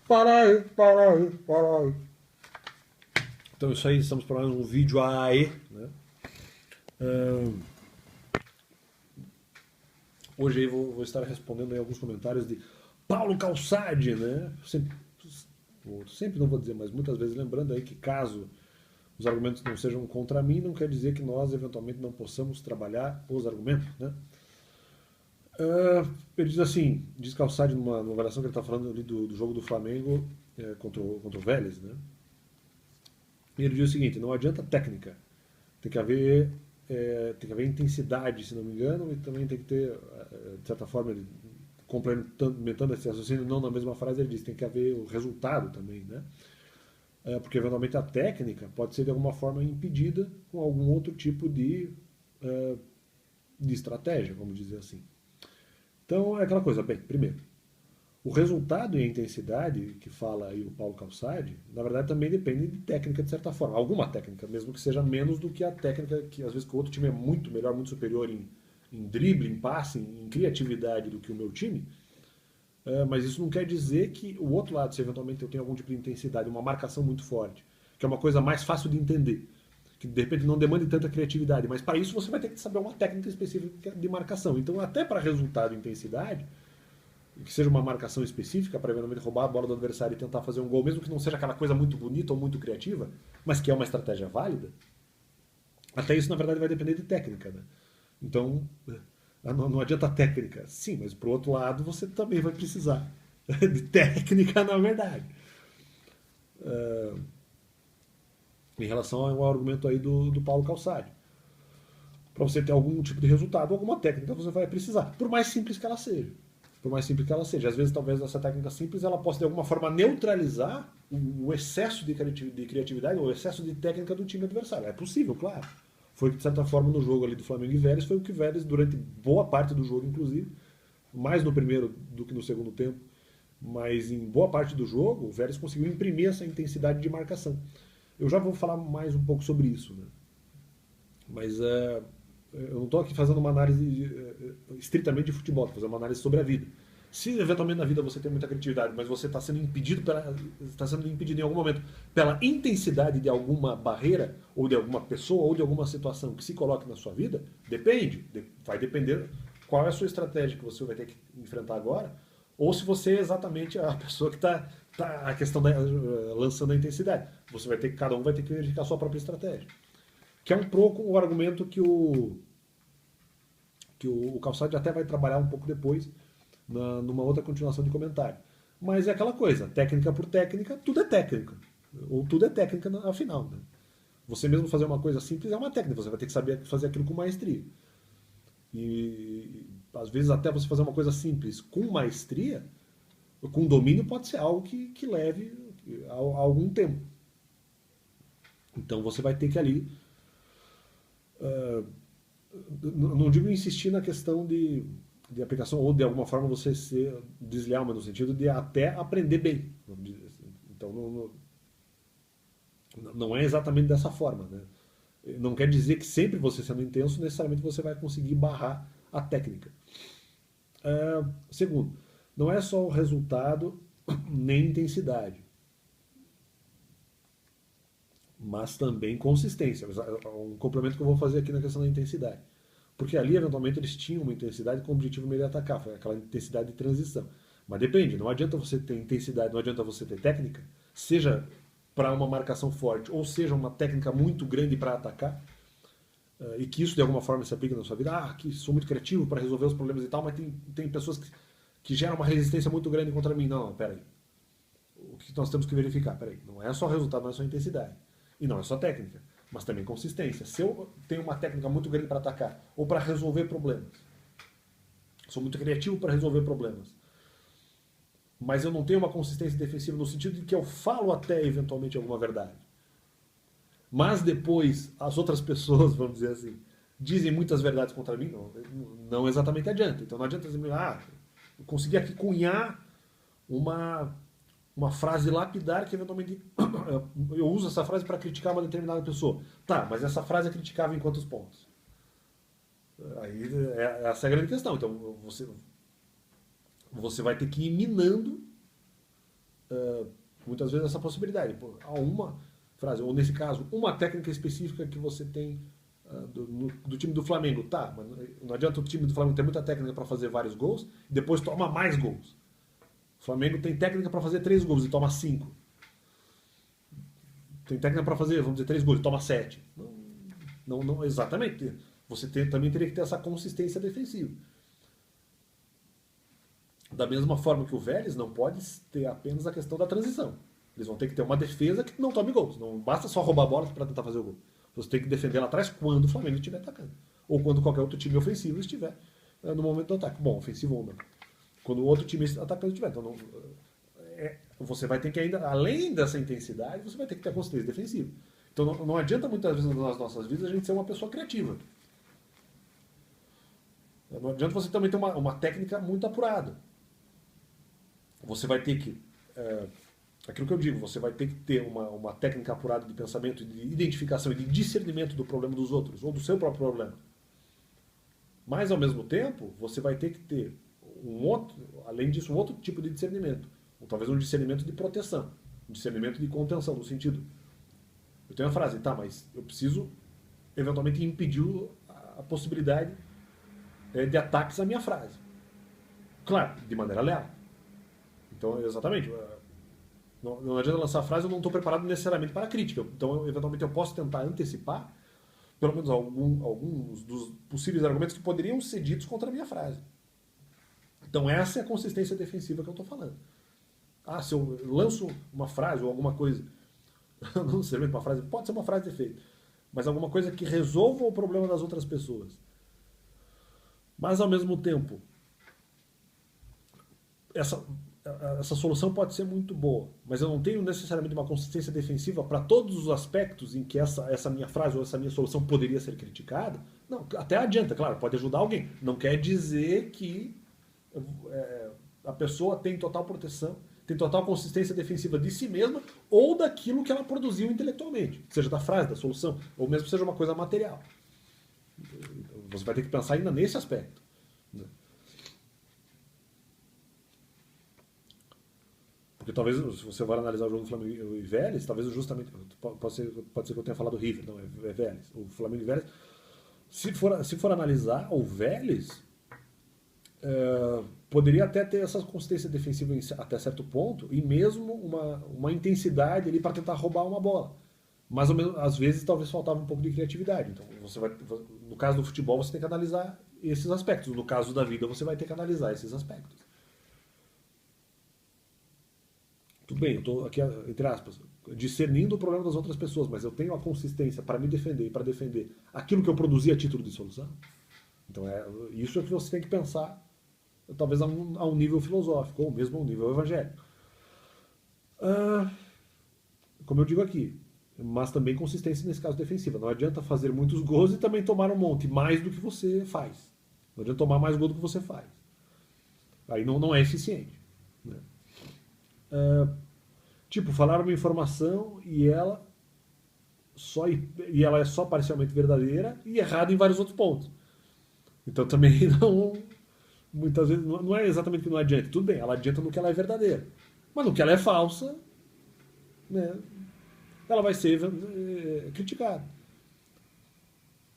Para aí, para aí, para aí. Então isso aí, estamos para mais um vídeo aí, né? Ahn, Hoje aí vou estar respondendo aí alguns comentários de Paulo Calçade, né? Sempre não vou dizer, mas muitas vezes lembrando aí que caso os argumentos não sejam contra mim, não quer dizer que nós eventualmente não possamos trabalhar os argumentos, né? Ele diz assim, diz Calçade numa avaliação que ele está falando ali do jogo do Flamengo contra o Vélez, né? E ele diz o seguinte: não adianta técnica, tem que haver, tem que haver intensidade, se não me engano, e também tem que ter, de certa forma, ele, complementando esse raciocínio, não na mesma frase, ele diz tem que haver o resultado também, né? Porque eventualmente a técnica pode ser de alguma forma impedida com algum outro tipo de estratégia, vamos dizer assim. Então é aquela coisa, bem, primeiro, o resultado e a intensidade que fala aí o Paulo Calçade, na verdade também depende de técnica de certa forma. Alguma técnica, mesmo que seja menos do que a técnica que às vezes que o outro time é muito melhor, muito superior em drible, em passe, em criatividade do que o meu time. Mas isso não quer dizer que o outro lado, se eventualmente eu tenho algum tipo de intensidade, uma marcação muito forte, que é uma coisa mais fácil de entender, que de repente não demande tanta criatividade, mas para isso você vai ter que saber uma técnica específica de marcação. Então, até para resultado e intensidade, que seja uma marcação específica para eventualmente roubar a bola do adversário e tentar fazer um gol, mesmo que não seja aquela coisa muito bonita ou muito criativa, mas que é uma estratégia válida, até isso na verdade vai depender de técnica, né? Então, não adianta técnica. Sim, mas pro outro lado você também vai precisar de técnica, na verdade. Em relação ao argumento aí do Paulo Calçade. Para você ter algum tipo de resultado, alguma técnica você vai precisar, por mais simples que ela seja. Por mais simples que ela seja. Às vezes, talvez essa técnica simples ela possa de alguma forma neutralizar o excesso de criatividade ou o excesso de técnica do time adversário. É possível, claro. Foi que, de certa forma, no jogo ali do Flamengo e Vélez, foi o que Vélez, durante boa parte do jogo, inclusive, mais no primeiro do que no segundo tempo, mas em boa parte do jogo, o Vélez conseguiu imprimir essa intensidade de marcação. Eu já vou falar mais um pouco sobre isso, né? Mas eu não estou aqui fazendo uma análise estritamente de futebol, estou fazendo uma análise sobre a vida. Se eventualmente na vida você tem muita criatividade, mas você está sendo impedido em algum momento pela intensidade de alguma barreira, ou de alguma pessoa, ou de alguma situação que se coloque na sua vida, depende. Vai depender qual é a sua estratégia que você vai ter que enfrentar agora, ou se você é exatamente a pessoa que está a questão da, lançando a intensidade. Você vai ter que, cada um vai ter que verificar a sua própria estratégia. Que é um pouco o argumento que o Calçade até vai trabalhar um pouco depois, numa outra continuação de comentário. Mas é aquela coisa, técnica por técnica, tudo é técnica. Ou tudo é técnica afinal. Né? Você mesmo fazer uma coisa simples é uma técnica, você vai ter que saber fazer aquilo com maestria. E às vezes até você fazer uma coisa simples com maestria, com domínio, pode ser algo que leve a algum tempo. Então você vai ter que ali não digo insistir na questão de aplicação ou de alguma forma você ser desleal, mas no sentido de até aprender bem. Vamos dizer assim. Então não é exatamente dessa forma. Né? Não quer dizer que sempre você sendo intenso, necessariamente você vai conseguir barrar a técnica. Segundo, não é só o resultado nem intensidade, mas também consistência. Um complemento que eu vou fazer aqui na questão da intensidade. Porque ali, eventualmente, eles tinham uma intensidade com o objetivo meio de atacar, foi aquela intensidade de transição. Mas depende, não adianta você ter intensidade, não adianta você ter técnica, seja para uma marcação forte, ou seja uma técnica muito grande para atacar, e que isso de alguma forma se aplica na sua vida. Ah, que sou muito criativo para resolver os problemas e tal, mas tem pessoas que geram uma resistência muito grande contra mim. Não, peraí. O que nós temos que verificar? Peraí, não é só resultado, não é só intensidade. E não é só técnica, mas também consistência. Se eu tenho uma técnica muito grande para atacar ou para resolver problemas, sou muito criativo para resolver problemas, mas eu não tenho uma consistência defensiva no sentido de que eu falo até eventualmente alguma verdade. Mas depois as outras pessoas, vamos dizer assim, dizem muitas verdades contra mim, não exatamente adianta. Então não adianta dizer, eu consegui aqui cunhar uma frase lapidar que eventualmente eu uso essa frase para criticar uma determinada pessoa. Tá, mas essa frase é criticável em quantos pontos? Aí essa é a grande questão. Então você vai ter que ir minando muitas vezes essa possibilidade. Pô, há uma frase, ou nesse caso, uma técnica específica que você tem do time do Flamengo. Tá, mas não adianta o time do Flamengo ter muita técnica para fazer vários gols e depois toma mais gols. O Flamengo tem técnica para fazer 3 gols e toma 5. Tem técnica para fazer, vamos dizer, 3 gols e toma 7. Não, exatamente. Você também teria que ter essa consistência defensiva. Da mesma forma que o Vélez não pode ter apenas a questão da transição. Eles vão ter que ter uma defesa que não tome gols. Não basta só roubar a bola para tentar fazer o gol. Você tem que defender lá atrás quando o Flamengo estiver atacando. Ou quando qualquer outro time ofensivo estiver no momento do ataque. Bom, ofensivo ou não. Quando o outro time atacando estiver. Então, você vai ter que ainda, além dessa intensidade, você vai ter que ter a consistência defensiva. Então não adianta muitas vezes nas nossas vidas a gente ser uma pessoa criativa. Não adianta você também ter uma técnica muito apurada. Você vai ter que... aquilo que eu digo, você vai ter que ter uma técnica apurada de pensamento, de identificação e de discernimento do problema dos outros, ou do seu próprio problema. Mas, ao mesmo tempo, você vai ter que ter além disso, um outro tipo de discernimento. Ou talvez um discernimento de proteção, um discernimento de contenção, no sentido... Eu tenho uma frase, tá, mas eu preciso, eventualmente, impedir a possibilidade de ataques à minha frase. Claro, de maneira leal. Então, exatamente... Não adianta lançar a frase, eu não estou preparado necessariamente para a crítica. Então, eventualmente, eu posso tentar antecipar, pelo menos alguns dos possíveis argumentos que poderiam ser ditos contra a minha frase. Então, essa é a consistência defensiva que eu estou falando. Se eu lanço uma frase ou alguma coisa, não necessariamente uma frase, pode ser uma frase de efeito, mas alguma coisa que resolva o problema das outras pessoas. Mas, ao mesmo tempo, essa solução pode ser muito boa, mas eu não tenho necessariamente uma consistência defensiva para todos os aspectos em que essa minha frase ou essa minha solução poderia ser criticada. Não, até adianta, claro, pode ajudar alguém. Não quer dizer que a pessoa tem total proteção, tem total consistência defensiva de si mesma ou daquilo que ela produziu intelectualmente, seja da frase, da solução, ou mesmo seja uma coisa material. Você vai ter que pensar ainda nesse aspecto. Porque talvez, se você for analisar o jogo do Flamengo e Vélez, talvez justamente, pode ser que eu tenha falado River, não, é Vélez, o Flamengo e Vélez. Se for analisar o Vélez, poderia até ter essa consistência defensiva até certo ponto e mesmo uma intensidade ali para tentar roubar uma bola. Mas às vezes talvez faltava um pouco de criatividade. Então no caso do futebol você tem que analisar esses aspectos. No caso da vida você vai ter que analisar esses aspectos. Tudo bem, eu estou aqui, entre aspas, discernindo o problema das outras pessoas, mas eu tenho a consistência para me defender e para defender aquilo que eu produzi a título de solução. Então isso é que você tem que pensar, talvez a um nível filosófico, ou mesmo a um nível evangélico. Como eu digo aqui, mas também consistência nesse caso defensiva. Não adianta fazer muitos gols e também tomar um monte, mais do que você faz. Não adianta tomar mais gol do que você faz. Aí não é eficiente. Né? Tipo, falar uma informação e ela é só parcialmente verdadeira e errada em vários outros pontos. Então também muitas vezes não é exatamente que não adianta. Tudo bem, ela adianta no que ela é verdadeira. Mas no que ela é falsa, né, ela vai ser criticada.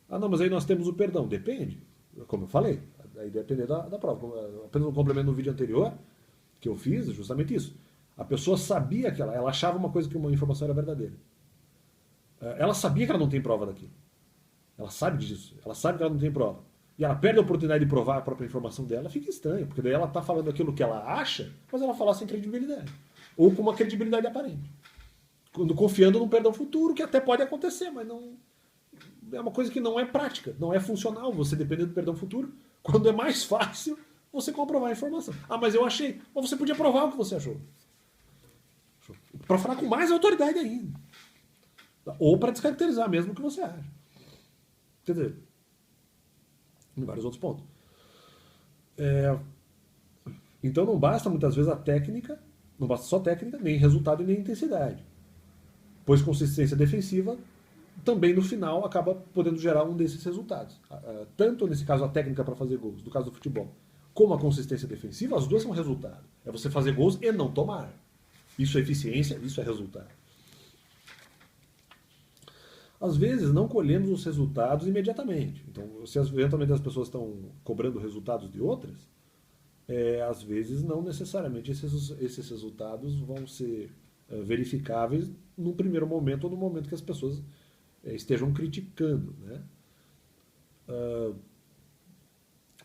Não, mas aí nós temos o perdão. Depende. Como eu falei, aí depende da prova. Apenas um complemento no vídeo anterior que eu fiz, justamente isso. A pessoa sabia que ela achava uma coisa que uma informação era verdadeira. Ela sabia que ela não tem prova daquilo. Ela sabe disso. Ela sabe que ela não tem prova. E ela perde a oportunidade de provar a própria informação dela, fica estranho, porque daí ela está falando aquilo que ela acha, mas ela fala sem credibilidade. Ou com uma credibilidade aparente. Confiando num perdão futuro, que até pode acontecer, mas não é uma coisa que não é prática, não é funcional você depender do perdão futuro, quando é mais fácil você comprovar a informação. Mas eu achei. Mas você podia provar o que você achou. Para falar com mais autoridade ainda. Ou para descaracterizar mesmo o que você acha. Entendeu? Em vários outros pontos. Então não basta muitas vezes a técnica, não basta só técnica, nem resultado e nem intensidade. Pois consistência defensiva também no final acaba podendo gerar um desses resultados. Tanto nesse caso a técnica para fazer gols, do caso do futebol, como a consistência defensiva, as duas são resultado. É você fazer gols e não tomar. Isso é eficiência, isso é resultado. Às vezes não colhemos os resultados imediatamente. Então, se eventualmente as pessoas estão cobrando resultados de outras, às vezes não necessariamente esses resultados vão ser verificáveis no primeiro momento ou no momento que as pessoas estejam criticando, né?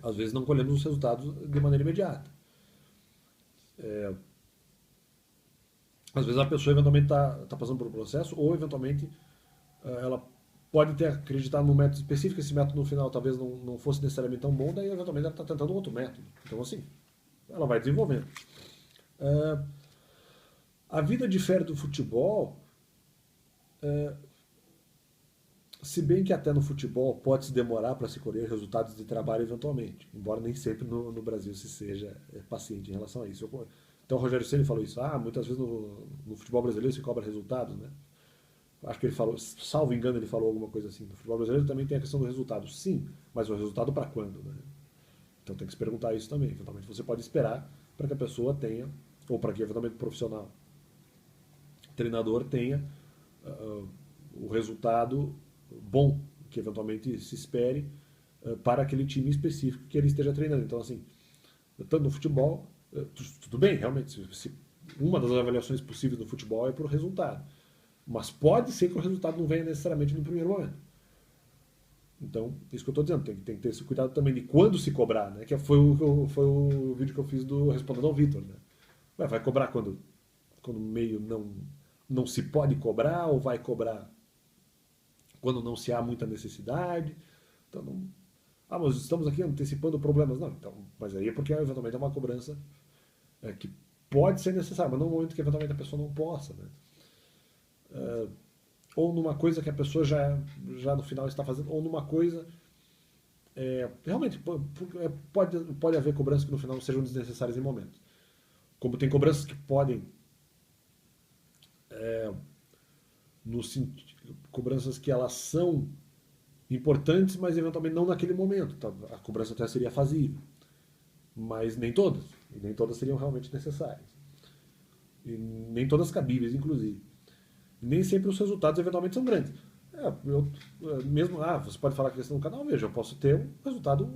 Às vezes não colhemos os resultados de maneira imediata. Às vezes a pessoa eventualmente está passando por um processo, ou eventualmente ela pode ter acreditado num método específico, esse método no final talvez não fosse necessariamente tão bom, daí eventualmente ela está tentando um outro método. Então, assim, ela vai desenvolvendo. A vida difere do futebol, se bem que até no futebol pode se demorar para se colher resultados de trabalho eventualmente, embora nem sempre no Brasil se seja paciente em relação a isso. Então o Rogério Ceni falou isso, muitas vezes no futebol brasileiro se cobra resultados, né? Acho que ele falou, salvo engano, ele falou alguma coisa assim. No futebol brasileiro também tem a questão do resultado. Sim, mas o resultado para quando, né? Então tem que se perguntar isso também. Eventualmente você pode esperar para que a pessoa tenha, ou para que eventualmente o profissional, o treinador tenha o resultado bom, que eventualmente se espere para aquele time específico que ele esteja treinando. Então, assim, tanto no futebol, tudo bem, realmente, uma das avaliações possíveis no futebol é por resultado. Mas pode ser que o resultado não venha necessariamente no primeiro momento. Então, isso que eu estou dizendo, tem que ter esse cuidado também de quando se cobrar, né? Que foi o vídeo que eu fiz do Respondendo ao Vitor, né? Vai cobrar quando meio não se pode cobrar, ou vai cobrar quando não se há muita necessidade. Então, mas estamos aqui antecipando problemas. Não, então, mas aí é porque eventualmente é uma cobrança que pode ser necessária, mas não no momento que eventualmente a pessoa não possa, né? Ou numa coisa que a pessoa já no final está fazendo, ou numa coisa. Realmente, pode haver cobranças que no final sejam desnecessárias em momentos. Como tem cobranças que podem. Cobranças que elas são importantes, mas eventualmente não naquele momento. Então, a cobrança até seria fazível. Mas nem todas. E nem todas seriam realmente necessárias. E nem todas cabíveis, inclusive. Nem sempre os resultados eventualmente são grandes. Você pode falar que a questão do canal, veja, eu posso ter um resultado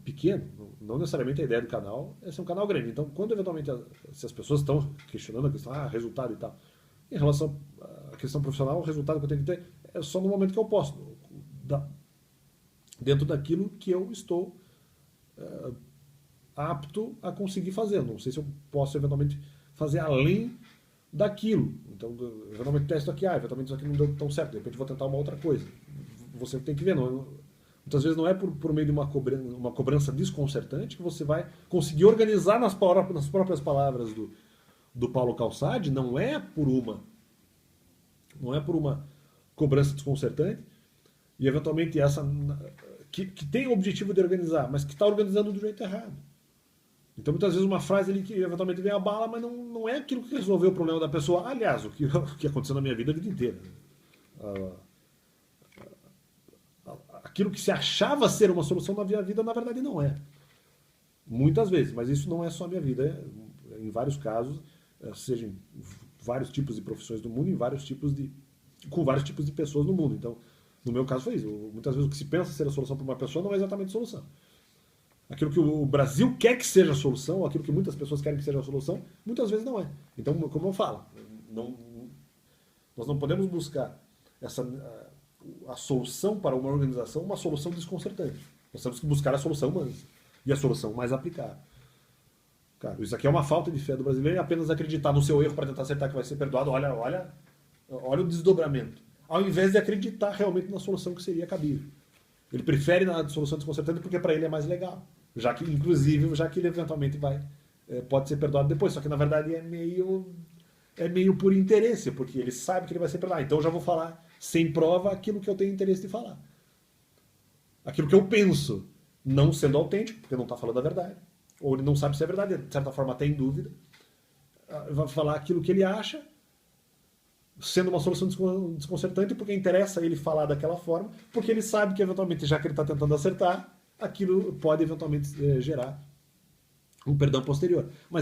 pequeno. Não necessariamente a ideia do canal é ser um canal grande. Então, quando eventualmente se as pessoas estão questionando a questão, resultado e tal, em relação à questão profissional, o resultado que eu tenho que ter é só no momento que eu posso, dentro daquilo que eu estou apto a conseguir fazer. Não sei se eu posso eventualmente fazer além daquilo. Então, eventualmente testo aqui, eventualmente isso aqui não deu tão certo, de repente vou tentar uma outra coisa. Você tem que ver, muitas vezes não é por meio de uma cobrança desconcertante que você vai conseguir organizar nas próprias palavras do Paulo Calçade, não é por uma cobrança desconcertante, e eventualmente essa que tem o objetivo de organizar, mas que está organizando do jeito errado. Então, muitas vezes, uma frase ali que eventualmente vem a bala, mas não é aquilo que resolveu o problema da pessoa. Aliás, o que aconteceu na minha vida a vida inteira. Aquilo que se achava ser uma solução na minha vida, na verdade, não é. Muitas vezes, mas isso não é só a minha vida. Em vários casos, seja em vários tipos de profissões do mundo, com vários tipos de pessoas no mundo. Então, no meu caso foi isso. Muitas vezes o que se pensa ser a solução para uma pessoa não é exatamente a solução. Aquilo que o Brasil quer que seja a solução, aquilo que muitas pessoas querem que seja a solução, muitas vezes não é. Então, como eu falo, nós não podemos buscar a solução para uma organização, uma solução desconcertante. Nós temos que buscar a solução mansa e a solução mais aplicável. Cara, isso aqui é uma falta de fé do brasileiro, é apenas acreditar no seu erro para tentar acertar que vai ser perdoado. Olha o desdobramento. Ao invés de acreditar realmente na solução que seria cabível. Ele prefere na solução desconcertante porque para ele é mais legal. Já que ele eventualmente pode ser perdoado depois. Só que na verdade é meio por interesse, porque ele sabe que ele vai ser perdoado. Então eu já vou falar sem prova aquilo que eu tenho interesse de falar. Aquilo que eu penso, não sendo autêntico, porque não está falando a verdade. Ou ele não sabe se é verdade, de certa forma até em dúvida. Vai falar aquilo que ele acha, sendo uma solução desconcertante, porque interessa ele falar daquela forma, porque ele sabe que eventualmente, já que ele está tentando acertar, aquilo pode eventualmente gerar um perdão posterior. Mas